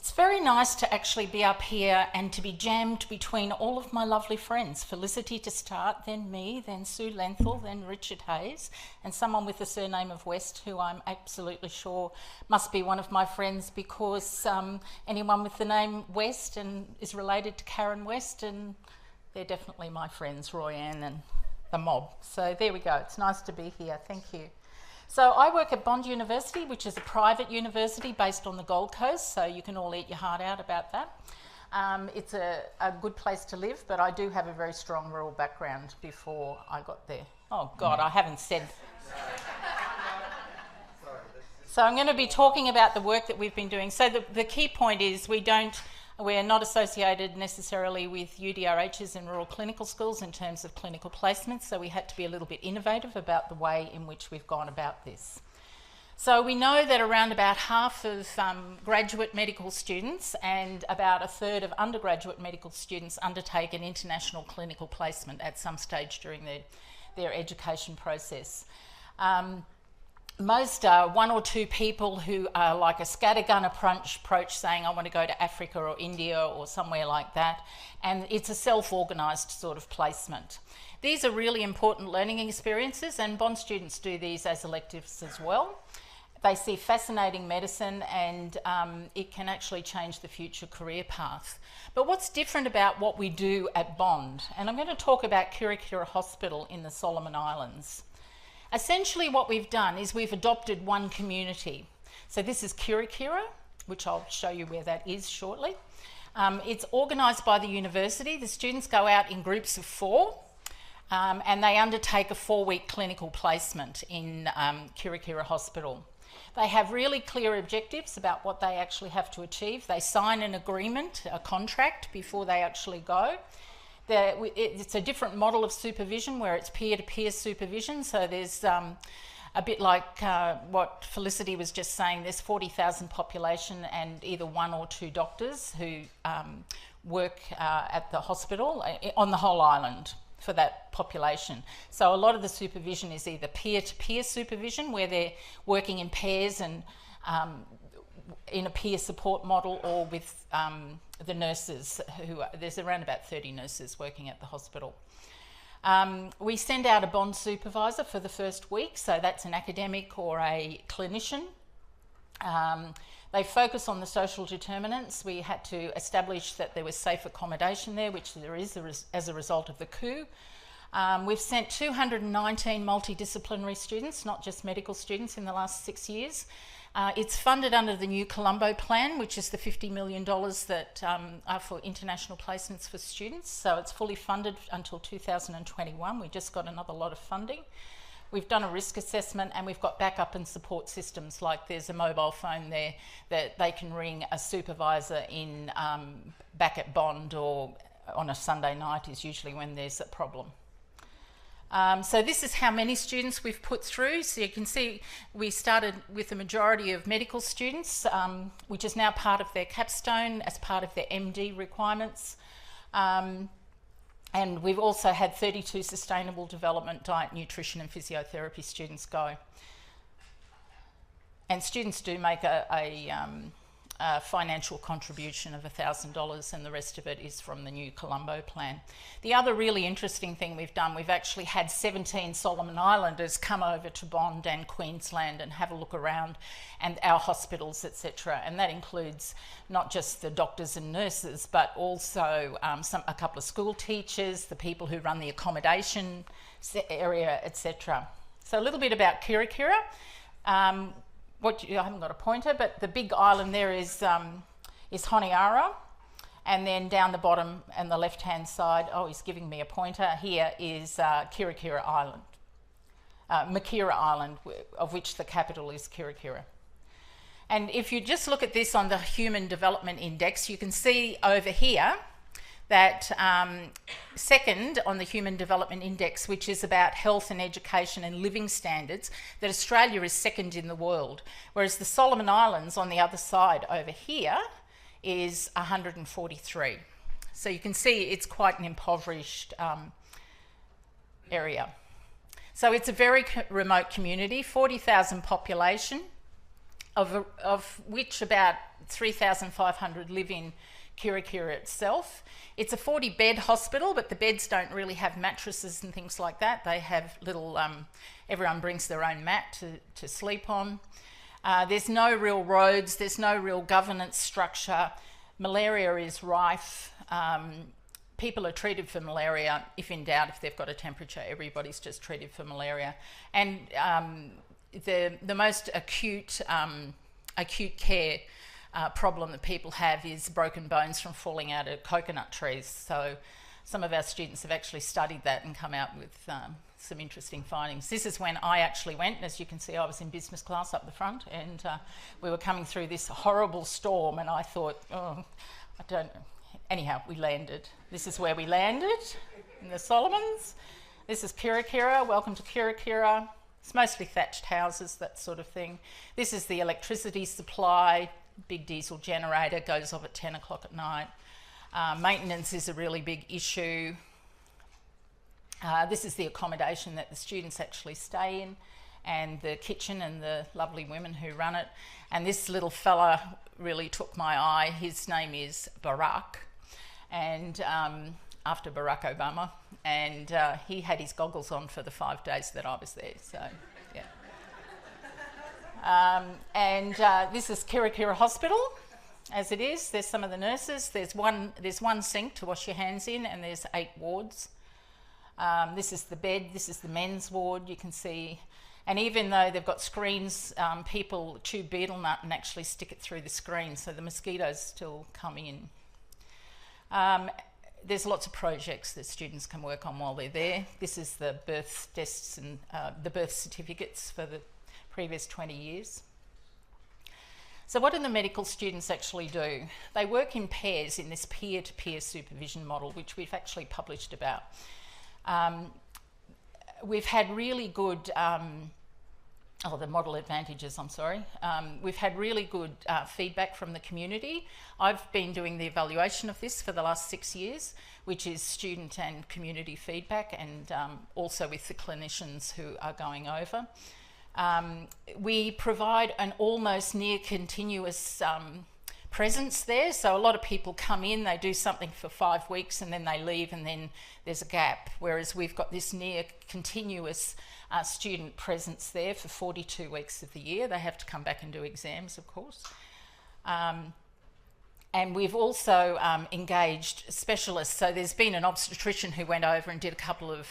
It's very nice to actually be up here and to be jammed between all of my lovely friends. Felicity to start, then me, then Sue Lenthal, then Richard Hayes, and someone with the surname of West, who I'm absolutely sure must be one of my friends, because anyone with the name West and is related to Karen West, and they're definitely my friends, Roy Ann and the mob. So there we go, it's nice to be here, thank you. So I work at Bond University, which is a private university based on the Gold Coast, so you can all eat your heart out about that. It's a good place to live, but I do have a very strong rural background before I got there. Oh God, I haven't said. So I'm going to be talking about the work that we've been doing. So the key point is we're not associated necessarily with UDRHs in rural clinical schools in terms of clinical placements, so we had to be a little bit innovative about the way in which we've gone about this. So we know that around about half of graduate medical students and about a third of undergraduate medical students undertake an international clinical placement at some stage during their education process. Most are one or two people who are like a scattergun approach saying, I want to go to Africa or India or somewhere like that, and it's a self-organised sort of placement. These are really important learning experiences, and Bond students do these as electives as well. They see fascinating medicine, and it can actually change the future career path. But what's different about what we do at Bond, and I'm going to talk about Kirikira Hospital in the Solomon Islands. Essentially what we've done is we've adopted one community. So this is Kirikira, which I'll show you where that is shortly. It's organised by the university. The students go out in groups of 4 and they undertake a 4-week clinical placement in Kirikira Hospital. They have really clear objectives about what they actually have to achieve. They sign an agreement, a contract, before they actually go. It's a different model of supervision where it's peer-to-peer supervision, so there's a bit like what Felicity was just saying, there's 40,000 population and either 1 or 2 doctors who work at the hospital on the whole island for that population. So a lot of the supervision is either peer-to-peer supervision, where they're working in pairs and in a peer support model, or with the nurses, there's around about 30 nurses working at the hospital. We send out a Bond supervisor for the first week, so that's an academic or a clinician. They focus on the social determinants. We had to establish that there was safe accommodation there, which there is as a result of the coup. We've sent 219 multidisciplinary students, not just medical students, in the last 6 years. It's funded under the new Colombo plan, which is the $50 million that are for international placements for students. So it's fully funded until 2021. We just got another lot of funding. We've done a risk assessment, and we've got backup and support systems, like there's a mobile phone there that they can ring a supervisor in back at Bond, or on a Sunday night is usually when there's a problem. So this is how many students we've put through. So you can see we started with the majority of medical students, which is now part of their capstone as part of their MD requirements. And we've also had 32 sustainable development, diet, nutrition and physiotherapy students go. And students do make a financial contribution of $1,000, and the rest of it is from the new Colombo plan. The other really interesting thing we've done, we've actually had 17 Solomon Islanders come over to Bond and Queensland and have a look around, and our hospitals, etc. And that includes not just the doctors and nurses, but also a couple of school teachers, the people who run the accommodation area, etc. So a little bit about Kirikira. I haven't got a pointer, but the big island there is Honiara, and then down the bottom and the left-hand side, oh, he's giving me a pointer, here is Kirikira Island, Makira Island, of which the capital is Kirikira. And if you just look at this on the Human Development Index, you can see over here that second on the Human Development Index, which is about health and education and living standards, that Australia is second in the world, whereas the Solomon Islands on the other side over here is 143. So you can see it's quite an impoverished area. So it's a very remote community, 40,000 population, of which about 3,500 live in Kirikira itself. It's a 40-bed hospital, but the beds don't really have mattresses and things like that. They have little, everyone brings their own mat to sleep on. There's no real roads, there's no real governance structure. Malaria is rife. People are treated for malaria. If in doubt, if they've got a temperature, everybody's just treated for malaria. And the most acute care problem that people have is broken bones from falling out of coconut trees. So some of our students have actually studied that and come out with some interesting findings. This is when I actually went. As you can see, I was in business class up the front, and we were coming through this horrible storm, and I thought, oh, I don't know. Anyhow, we landed. This is where we landed, in the Solomons. This is Kirikira. Welcome to Kirikira. It's mostly thatched houses, that sort of thing. This is the electricity supply. Big diesel generator, goes off at 10 o'clock at night. Maintenance is a really big issue. This is the accommodation that the students actually stay in, and the kitchen and the lovely women who run it. And this little fella really took my eye. His name is Barack, and after Barack Obama, and he had his goggles on for the 5 days that I was there, so yeah. This is Kirikira Hospital, as it is. There's some of the nurses. There's one sink to wash your hands in, and there's 8 wards. This is the bed. This is the men's ward. You can see, and even though they've got screens, people chew betel nut and actually stick it through the screen, so the mosquitoes still come in. There's lots of projects that students can work on while they're there. This is the birth tests and the birth certificates for the previous 20 years. So what do the medical students actually do? They work in pairs in this peer-to-peer supervision model, which we've actually published about. We've had really good, the model advantages, I'm sorry. We've had really good feedback from the community. I've been doing the evaluation of this for the last 6 years, which is student and community feedback, and also with the clinicians who are going over. We provide an almost near continuous presence there. So a lot of people come in, they do something for 5 weeks and then they leave, and then there's a gap. Whereas we've got this near continuous student presence there for 42 weeks of the year. They have to come back and do exams, of course. And we've also engaged specialists. So there's been an obstetrician who went over and did a couple of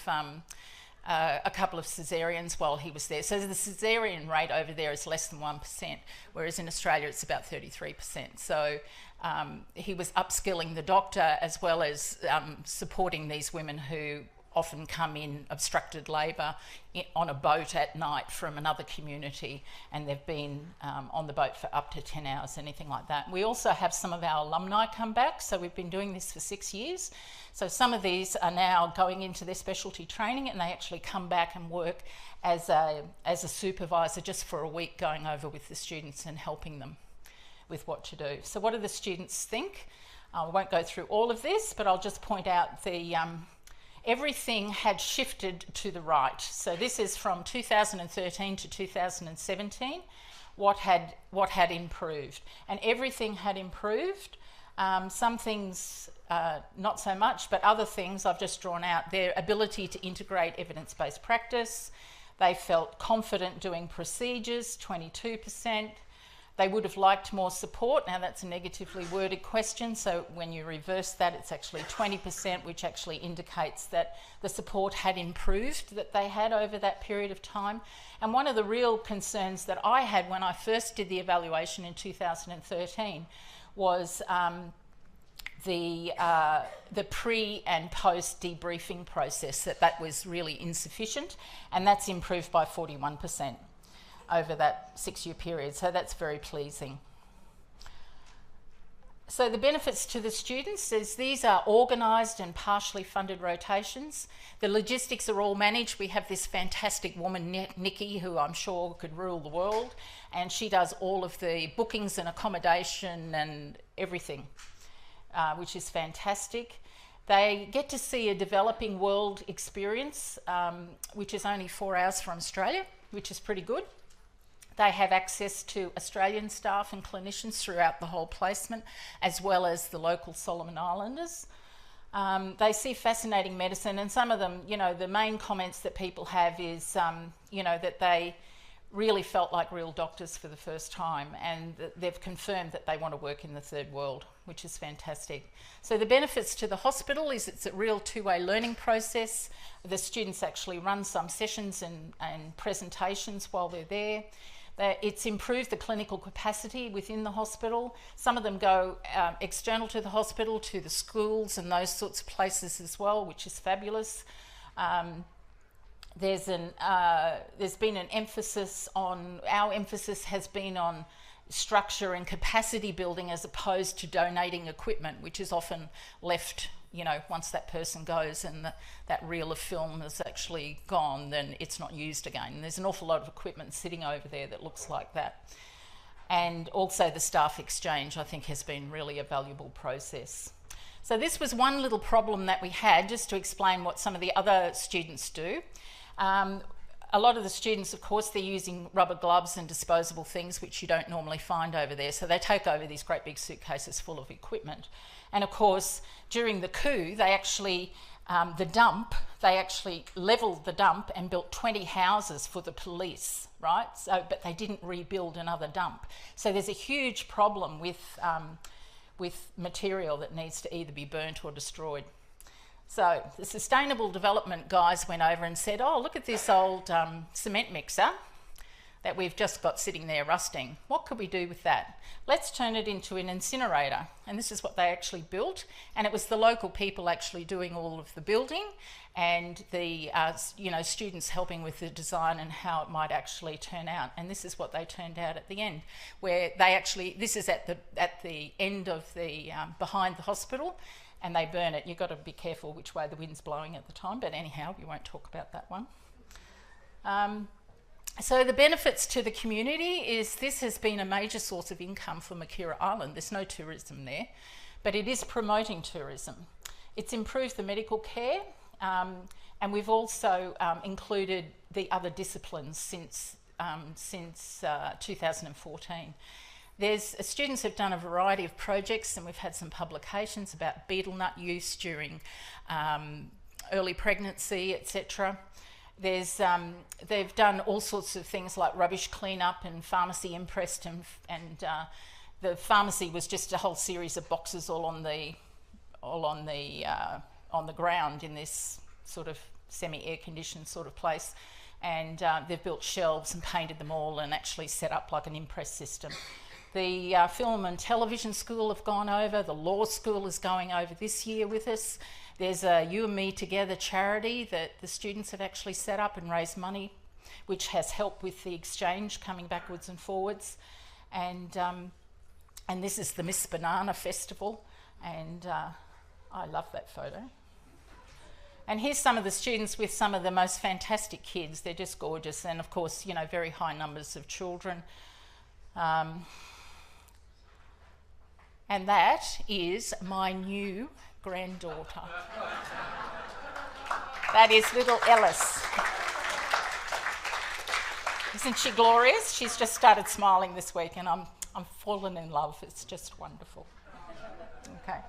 caesareans while he was there. So the caesarean rate over there is less than 1%, whereas in Australia it's about 33%. So he was upskilling the doctor as well as supporting these women who often come in obstructed labour on a boat at night from another community, and they've been on the boat for up to 10 hours, anything like that. We also have some of our alumni come back, so we've been doing this for 6 years. So some of these are now going into their specialty training, and they actually come back and work as a supervisor just for a week, going over with the students and helping them with what to do. So what do the students think? I won't go through all of this, but I'll just point out the everything had shifted to the right. So this is from 2013 to 2017, what had improved. And everything had improved. Some things not so much, but other things I've just drawn out. Their ability to integrate evidence-based practice. They felt confident doing procedures, 22%. They would have liked more support. Now that's a negatively worded question, so when you reverse that, it's actually 20%, which actually indicates that the support had improved that they had over that period of time. And one of the real concerns that I had when I first did the evaluation in 2013 was the pre and post debriefing process, that was really insufficient, and that's improved by 41%. Over that 6-year period, so that's very pleasing. So the benefits to the students is these are organised and partially funded rotations. The logistics are all managed. We have this fantastic woman, Nikki, who I'm sure could rule the world, and she does all of the bookings and accommodation and everything, which is fantastic. They get to see a developing world experience, which is only 4 hours from Australia, which is pretty good. They have access to Australian staff and clinicians throughout the whole placement, as well as the local Solomon Islanders. They see fascinating medicine, and some of them, you know, the main comments that people have is, you know, that they really felt like real doctors for the first time, and they've confirmed that they want to work in the third world, which is fantastic. So the benefits to the hospital is it's a real two-way learning process. The students actually run some sessions and presentations while they're there. It's improved the clinical capacity within the hospital. Some of them go external to the hospital, to the schools and those sorts of places as well, which is fabulous. There's been an emphasis on, our emphasis has been on structure and capacity building as opposed to donating equipment, which is often left, you know, once that person goes and that reel of film is actually gone, then it's not used again. And there's an awful lot of equipment sitting over there that looks like that. And also the staff exchange, I think, has been really a valuable process. So this was one little problem that we had, just to explain what some of the other students do. A lot of the students, of course, they're using rubber gloves and disposable things, which you don't normally find over there. So they take over these great big suitcases full of equipment. And of course, during the coup, they actually, they actually levelled the dump and built 20 houses for the police, right? So, but they didn't rebuild another dump. So there's a huge problem with material that needs to either be burnt or destroyed. So the Sustainable Development guys went over and said, oh, look at this old cement mixer that we've just got sitting there rusting. What could we do with that? Let's turn it into an incinerator. And this is what they actually built. And it was the local people actually doing all of the building, and the you know, students helping with the design and how it might actually turn out. And this is what they turned out at the end, where they actually, this is at the end of the, behind the hospital, and they burn it. You've got to be careful which way the wind's blowing at the time, but anyhow, we won't talk about that one. So the benefits to the community is this has been a major source of income for Makira Island. There's no tourism there, but it is promoting tourism. It's improved the medical care, and we've also included the other disciplines since 2014. Students have done a variety of projects, and we've had some publications about betel nut use during early pregnancy, etc. They've done all sorts of things like rubbish cleanup and pharmacy impressed, and the pharmacy was just a whole series of boxes all on the ground in this sort of semi-air conditioned sort of place, and they've built shelves and painted them all and actually set up like an impress system. The film and television school have gone over. The law school is going over this year with us. There's a You and Me Together charity that the students have actually set up and raised money, which has helped with the exchange coming backwards and forwards. And this is the Miss Banana Festival, and I love that photo. And here's some of the students with some of the most fantastic kids. They're just gorgeous, and of course, you know, very high numbers of children. And that is my new granddaughter. That is little Alice. Isn't she glorious? She's just started smiling this week, and I'm fallen in love. It's just wonderful. Okay.